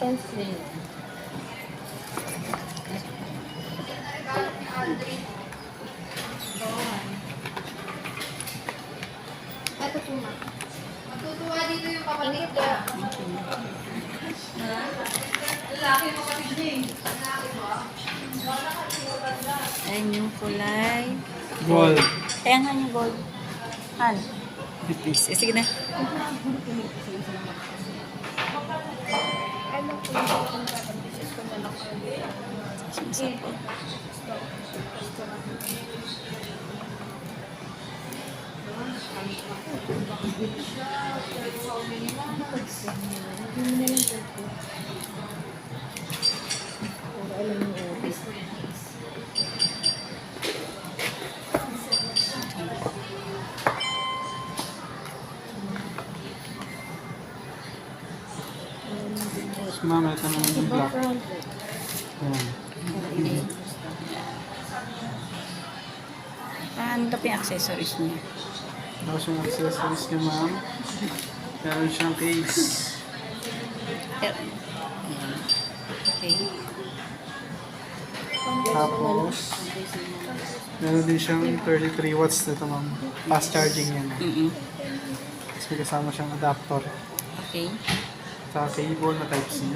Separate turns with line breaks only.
second screen. Ito po, ma'am.
Matutuwa dito yung kapatid ko. Lalaki mo kapatid niya eh. Lalaki mo.
Ayan yung kulay.
Gold.
Kaya nga yung gold. Han. Sige na.
Ano po yung pieces ko na lang.
Ma'am, ito naman yung black. Ayan.
Ano na pa yung accessories niya?
Tapos yung accessories niya, ma'am. Meron siyang case.
Okay.
Tapos, meron din siyang 33 watts nito, ma'am. Fast charging yan. Tapos may kasama siyang adapter.
Okay.
Sa cable na Type-C.